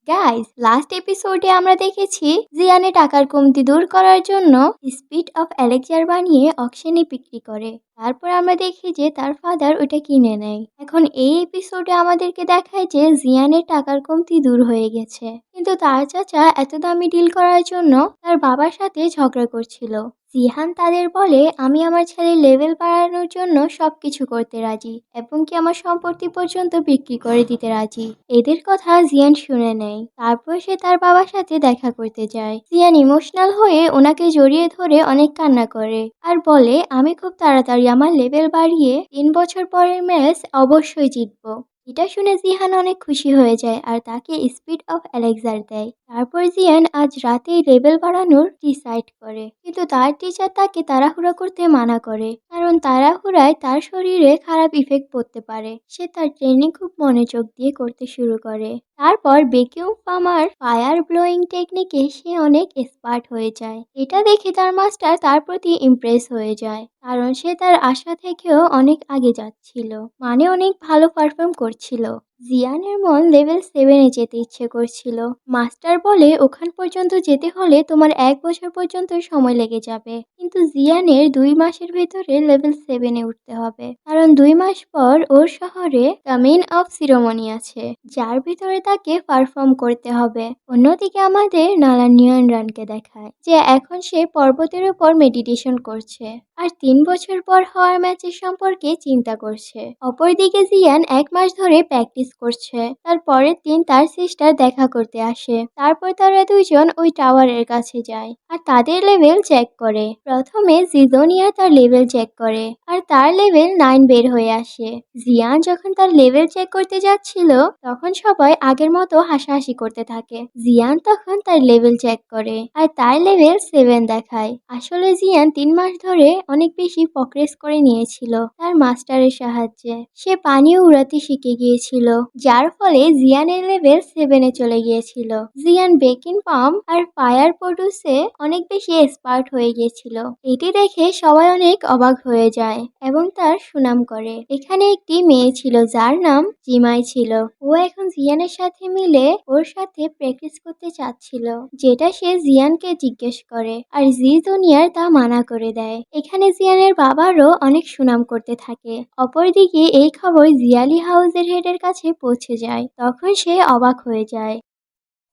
Guys, last এপিসোডে আমরা দেখেছি জিয়ানে টাকার কমতি দূর করার জন্য স্পিড অফ এলেক্সার বানিয়ে অকশনে বিক্রি করে। তারপর আমরা দেখি যে তার ফাদার ওটা কিনে নেয়। এখন এই এপিসোডে আমাদেরকে দেখায় যে জিয়ানের টাকার কমতি দূর হয়ে গেছে, কিন্তু তার চাচা এত দামি ডিল করার জন্য তার বাবার সাথে ঝগড়া করছিল। জিহান তাদের বলে, আমি আমার ছেলের লেভেল বাড়ানোর জন্য সবকিছু করতে রাজি এবং কি আমার সম্পত্তি পর্যন্ত বিক্রি করে দিতে রাজি। এদের কথা জিয়ান শুনে নেয়। তারপর সে তার বাবার সাথে দেখা করতে যায়। জিয়ান ইমোশনাল হয়ে ওনাকে জড়িয়ে ধরে অনেক কান্না করে আর বলে, আমি খুব তাড়াতাড়ি আমার লেভেল বাড়িয়ে 3 বছর পরের ম্যাচ অবশ্যই জিতবো। এটা শুনে জিহান অনেক খুশি হয়ে যায় আর তাকে স্পিড অফ এলেক্সার দেয়। তারপর জিয়ান আজ রাতেই লেভেল বাড়ানোর ডিসাইড করে, কিন্তু তার টিচার তাকে তাড়াহুড়ো করতে মানা করে, কারণ তাড়াহুড়ায় তার শরীরে খারাপ ইফেক্ট পড়তে পারে। সে তার ট্রেনিং খুব মনোযোগ দিয়ে করতে শুরু করে। তারপর ভ্যাকুয়াম পামার ফায়ার ব্লোয়িং টেকনিকে সে অনেক এক্সপার্ট হয়ে যায়। এটা দেখে তার মাস্টার তার প্রতি ইমপ্রেস হয়ে যায়, কারণ সে তার আশা থেকেও অনেক আগে যাচ্ছিল, মানে অনেক ভালো পারফর্ম করছিল। জিয়ানের মন লেভেল 7-এ যেতে ইচ্ছে করছিল। মাস্টার বলে, ওখান পর্যন্ত যেতে হলে তোমার 1 বছর পর্যন্ত সময় লেগে যাবে, কিন্তু জিয়ানের 2 মাসের ভিতরে লেভেল 7-এ উঠতে হবে, কারণ 2 মাস পর ওর শহরে কামিন অফ সিরোমনি আছে, যার ভিতরে তাকে পারফর্ম করতে হবে। অন্যদিকে আমাদের নালান নিয়ন্ত্রণকে দেখায় যে এখন সে পর্বতের উপর মেডিটেশন করছে আর 3 বছর পর হওয়ার ম্যাচের সম্পর্কে চিন্তা করছে। অপরদিকে জিয়ান 1 মাস ধরে প্র্যাকটিস করছে। তার পরের দিন তার সিস্টার দেখা করতে আসে। তারপর তারা দুইজন ওই টাওয়ারের কাছে যায় আর তাদের লেভেল চেক করে। প্রথমে জিজোনিয়া তার লেভেল চেক করে আর তার লেভেল 9 বের হয়ে আসে। জিয়ান যখন তার লেভেল চেক করতে যাচ্ছিল, তখন সবাই আগের মতো হাসাহাসি করতে থাকে। জিয়ান তখন তার লেভেল চেক করে আর তার লেভেল 7 দেখায়। আসলে জিয়ান 3 মাস ধরে অনেক বেশি প্রগ্রেস করে নিয়েছিল তার মাস্টারের সাহায্যে। সে পানিও উড়াতে শিখে গিয়েছিল, যার ফলে জিয়ানের লেভেল 7-এ চলে গিয়েছিল। জিয়ান বেকিং পাম্প আর ফায়ার প্রোডিউসে অনেক বেশি এক্সপার্ট হয়ে গিয়েছিল। এটি দেখে সবাই অনেক অবাক হয়ে যায় এবং তার সুনাম করে। এখানে একটি মেয়ে ছিল যার নাম জিমাই ছিল। ও এখন জিয়ানের সাথে মিলে ওর সাথে প্র্যাকটিস করতে চাচ্ছিল, যেটা সে জিয়ানকে জিজ্ঞেস করে আর জি জুনিয়র তা মানা করে দেয়। এখানে জিয়ানের বাবারও অনেক সুনাম করতে থাকে। অপরদিকে এই খবর জিয়ালি হাউসের হেডের কাছে পৌঁছে যায়। তখন সে অবাক হয়ে যায়।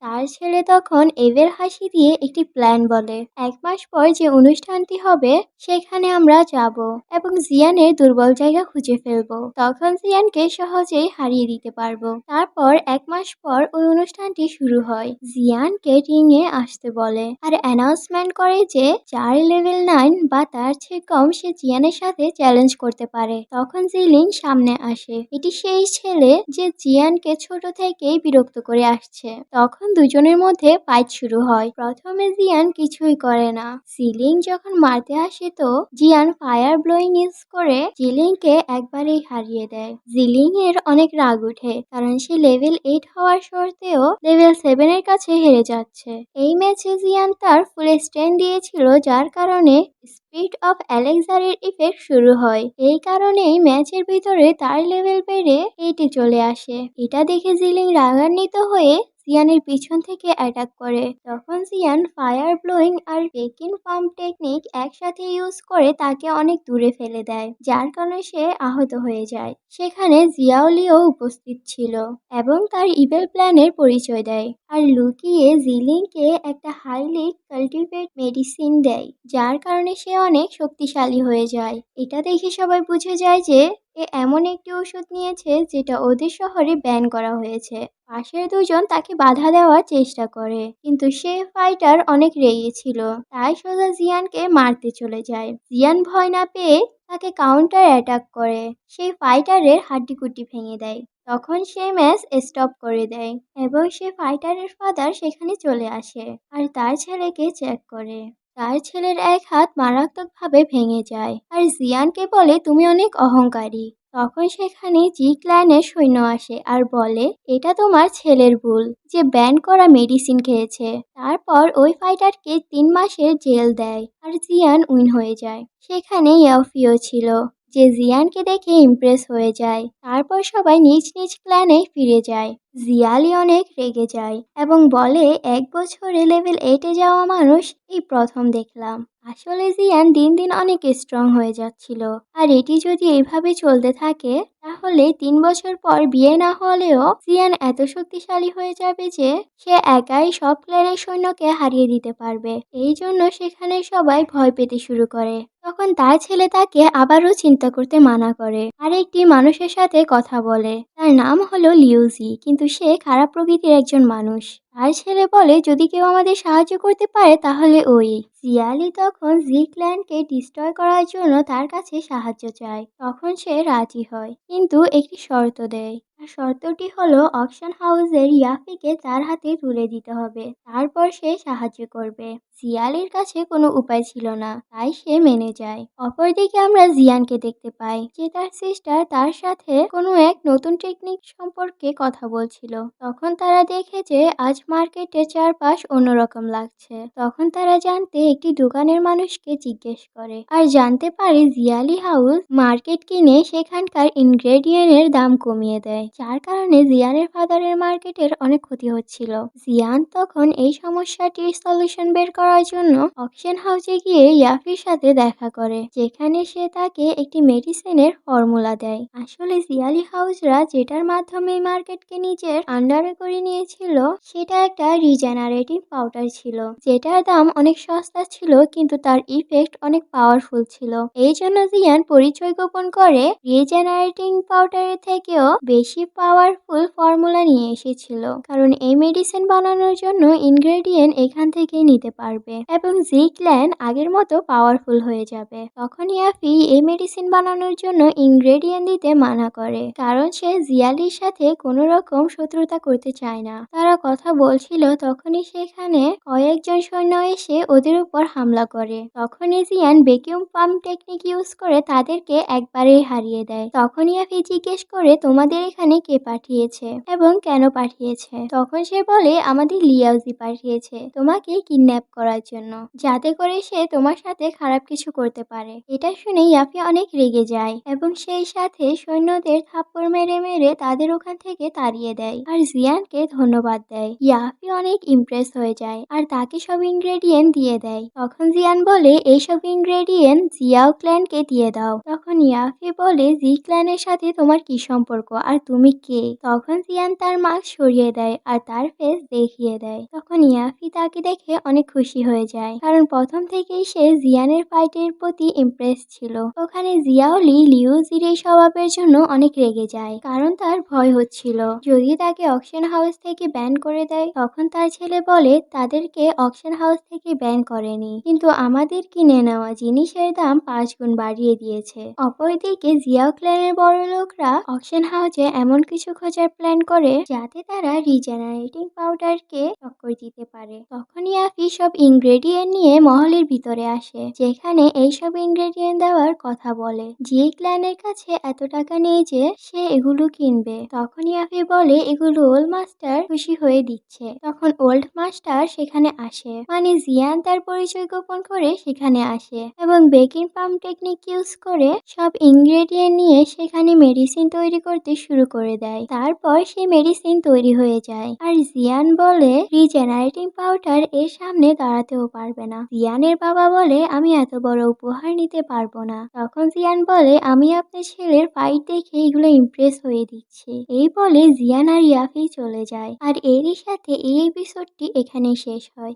তার ছেলে তখন এভের হাসি দিয়ে একটি প্ল্যান বলে, 1 মাস পর যে অনুষ্ঠানটি হবে সেখানে আমরা যাব এবং জিয়ানের দুর্বল জায়গা খুঁজে ফেলবো। তখন জিয়ানকে সহজেই হারিয়ে দিতে পারবো। তারপর 1 মাস পর ওই অনুষ্ঠানটি শুরু হয়। জিয়ানকে রিং এ আসতে বলে আর অ্যানাউন্সমেন্ট করে যে যার লেভেল 9 বা তার চেয়ে কম সে জিয়ানের সাথে চ্যালেঞ্জ করতে পারে। তখন জিলিন সামনে আসে। এটি সেই ছেলে যে জিয়ানকে ছোট থেকেই বিরক্ত করে আসছে। তখন দুজনের মধ্যে ফাইট শুরু হয়। প্রথমে জিয়ান কিছুই করে না। জিলিং যখন মারতে আসে তো জিয়ান ফায়ার ব্লোয়িং ইউজ করে জিলিংকে একবারেই হারিয়ে দেয়। জিলিং এর অনেক রাগ উঠে, কারণ সে লেভেল 8 হওয়ার সত্ত্বেও লেভেল 7 এর কাছে হেরে যাচ্ছে। এই ম্যাচে জিয়ান তার ফুল স্ট্রেন্থ দিয়েছিল, যার কারণে স্পিড অফ এলেক্সারের ইফেক্ট শুরু হয়। এই কারণেই ম্যাচের ভিতরে তার লেভেল বেড়ে 8-এ চলে আসে। এটা দেখে জিলিং রাগান্বিত হয়ে জিয়ানের পিছন থেকে অ্যাটাক করে। তখন জিয়ান ফায়ার ব্লোয়িং আর বেকিং পাম্প টেকনিক একসাথে ইউজ করে তাকে অনেক দূরে ফেলে দেয়, যার কারণে সে আহত হয়ে যায়। সেখানে জিয়াওলিও উপস্থিত ছিল এবং তার ইভেল প্ল্যানের পরিচয় দেয় আর লুকিয়ে জিলিংকে একটা হাইলি কাল্টিভেট মেডিসিন দেয়, যার কারণে সে অনেক শক্তিশালী হয়ে যায়। এটা দেখে সবাই বুঝে যায় যে এ এমন একটি ওষুধ নিয়েছে যেটা ওদের শহরে ব্যান করা হয়েছে। পাশের দুজন তাকে বাধা দেওয়ার চেষ্টা করে, কিন্তু সে ফাইটার অনেক রেগে ছিল, তাই সোজা জিয়ানকে মারতে চলে যায়। জিয়ান ভয় না পেয়ে তাকে কাউন্টার অ্যাটাক করে সেই ফাইটারের হাড্ডিকুটি ভেঙে দেয়। তখন সে ম্যাচ স্টপ করে দেয় এবং সে ফাইটারের ফাদার সেখানে চলে আসে আর তার ছেলেকে চেক করে। তার ছেলের এক হাত মারাত্মকভাবে ভেঙে যায় আর জিয়ানকে বলে, তুমি অনেক অহংকারী। তখন সেখানে জি ক্ল্যানের সৈন্য আসে আর বলে, এটা তোমার ছেলের ভুল যে ব্যান করা মেডিসিন খেয়েছে। তারপর ওই ফাইটারকে 3 মাসের জেল দেয় আর জিয়ান উইন হয়ে যায়। সেখানে ইয়াওফিও ছিল, যে জিয়ানকে দেখে ইমপ্রেস হয়ে যায়। তারপর সবাই নিজ নিজ ক্ল্যানে ফিরে যায়। জিয়ালি অনেক রেগে যায় এবং বলে, ১ বছরে লেভেল 8-এ যাওয়া মানুষ এই প্রথম দেখলাম। আসলে জিয়ান দিন দিন অনেক স্ট্রং হয়ে যাচ্ছিল, আর এটি যদি এইভাবে চলতে থাকে তাহলে ৩ বছর পর বিয়ে না হলেও জিয়ান এত শক্তিশালী হয়ে যাবে যে সে একাই সব ক্ল্যানের সৈন্যকে হারিয়ে দিতে পারবে। এই জন্য সেখানে সবাই ভয় পেতে শুরু করে। তখন তার ছেলে তাকে আবারও চিন্তা করতে মানা করে আর একটি মানুষের সাথে কথা বলে। তার নাম হলো লিউজি, কিন্তু সে খারাপ প্রকৃতির একজন মানুষ। তার ছেলে বলে, যদি কেউ আমাদের সাহায্য করতে পারে তাহলে ওই। জিয়ালি তখন জি ক্ল্যানকে ডিস্ট্রয় করার জন্য তার কাছে সাহায্য চায়। তখন সে রাজি হয়, কিন্তু একটি শর্ত দেয়। আর শর্তটি হলো অকশন হাউসের ইয়াফিকে তার হাতে তুলে দিতে হবে, তারপর সে সাহায্য করবে। জিয়ালির কাছে কোনো উপায় ছিল না, তাই সে মেনে যায়। অপরদিকে আমরা জিয়ানকে দেখতে পাই যে তার সিস্টার তার সাথে কোনো এক নতুন টেকনিক সম্পর্কে কথা বলছিল। তখন তারা দেখে যে আজ মার্কেটের চারপাশ অন্যরকম লাগছে। তখন তারা জানতে একটি দোকানের মানুষকে জিজ্ঞেস করে আর জানতে পারে জিয়ালি হাউস মার্কেট কিনে সেখানকার ইনগ্রেডিয়েন্টের দাম কমিয়ে দেয়, যার কারণে জিয়ানের ফাদারের মার্কেটের অনেক ক্ষতি হচ্ছিল। জিয়ান তখন এই সমস্যাটির সলিউশন বের করার জন্য অকশন হাউসে গিয়ে ইয়াফির সাথে দেখা করে, যেখানে সে তাকে একটি মেডিসিনের ফর্মুলা দেয়। আসলে জিয়ালি হাউসরা যেটার মাধ্যমে মার্কেটকে নিজের আন্ডারে করে নিয়েছিল সেটা একটা রিজেনারেটিভ পাউডার ছিল, যেটার দাম অনেক সস্তা ছিল কিন্তু তার ইফেক্ট অনেক পাওয়ারফুল ছিল। এই জন্য জিয়ান পরিচয় গোপন করে রিজেনারেটিং পাউডারের থেকেও বেশি পাওয়ারফুল ফর্মুলা নিয়ে এসেছিল, কারণ এই মেডিসিন বানানোর জন্য ইনগ্রেডিয়েন্ট এখান থেকেই নিতে পারবে এবং জি ক্ল্যান আগের মতো পাওয়ারফুল হয়ে যাবে। তখন ইয়াফি এই মেডিসিন বানানোর জন্য ইনগ্রেডিয়েন্ট দিতে মানা করে, কারণ সে জিয়ালির সাথে কোনো রকম শত্রুতা করতে চায় না। তারা কথা বলছিল তখনই সেখানে কয়েকজন সৈন্য এসে ওদের উপর হামলা করে। তখনই জিয়ান ভ্যাকুয়াম পাম্প টেকনিক ইউজ করে তাদেরকে একবারেই হারিয়ে দেয়। তখন ইয়াফি জিজ্ঞেস করে, তোমাদের এখানে কে পাঠিয়েছে এবং কেন পাঠিয়েছে? তখন সে বলে, আমাদের লিয়াউজি পাঠিয়েছে তোমাকে কিডন্যাপ করার জন্য, যাতে করে সে তোমার সাথে খারাপ কিছু করতে পারে। এটা শুনে ইয়াফি অনেক রেগে যায় এবং সেই সাথে সৈন্যদের থাপ্পড় মেরে মেরে তাদের ওখান থেকে তাড়িয়ে দেয় আর জিয়ানকে ধন্যবাদ দেয়। ইয়াফি অনেক ইমপ্রেস হয়ে যায় আর তাকে সব ইনগ্রেডিয়েন্ট দিয়ে দেয়। তখন জিয়ান বলে, এইসব ইনগ্রেডিয়েন্ট জিয়াও ক্ল্যানকে দিয়ে দাও। তখন ইয়াফি বলে, জি ক্ল্যানের সাথে তোমার কি সম্পর্ক আর তুমি কে? তখন জিয়ান তার মাস্ক সরিয়ে দেয় আর তার ফেস দেখিয়ে দেয়। তখন ইয়াফি তাকে দেখে অনেক খুশি হয়ে যায়, কারণ প্রথম থেকেই সে জিয়ানের ফাইটের প্রতি ইমপ্রেস ছিল। ওখানে জিয়াওলি লিউজির এই স্বভাবের জন্য অনেক রেগে যায়, কারণ তার ভয় হচ্ছিল যদি তাকে অকশন হাউস থেকে ব্যান করে দেয়। তখন তার ছেলে বলে, তাদেরকে অকশন হাউস থেকে ব্যান করেনি, কিন্তু আমাদের কিনে নেওয়া জিনিসের দাম 5 গুণ বাড়িয়ে দিয়েছে। অপরদিকে জিয়াও ক্ল্যানের বড় লোকরা অকশন হাউসে এমন কিছু খোঁজার প্ল্যান করে যাতে তারা রিজেনারেটিং পাউডারকে টক্কর দিতে পারে। তখন ইয়াফি সব ইনগ্রেডিয়েন্ট নিয়ে মহলের ভিতরে আসে, যেখানে এইসব ইনগ্রেডিয়েন্ট দেওয়ার কথা বলে। জি ক্ল্যানের কাছে এত টাকা নেই যে সে এগুলো কিনবে। তখন ইয়াফি বলে, এগুলো ওল্ড মাস্টার খুশি হয়ে দিচ্ছে। তখন ওল্ড মাস্টার সেখানে আসে, মানে জিয়ান তার পরিচয় গোপন করে সেখানে আসে এবং বেকিং পাম্প টেকনিক ইউজ করে সব ইনগ্রেডিয়েন্ট নিয়ে সেখানে মেডিসিন তৈরি করতে শুরু করে দেয়। তারপর সেই মেডিসিন তৈরি হয়ে যায় আর জিয়ান বলে, রিজেনারেটিং পাউডার এর সামনে দাঁড়াতেও পারবে না। জিয়ানের বাবা বলে, আমি এত বড় উপহার নিতে পারবো না। তখন জিয়ান বলে, আমি আপনার ছেলের ফাইট দেখে এগুলো ইমপ্রেস হয়ে দিচ্ছি। এই বলে জিয়ান আর ইয়াফি চলে যায় আর এরই সাথে এই এপিসোডটি এখানেই শেষ হয়।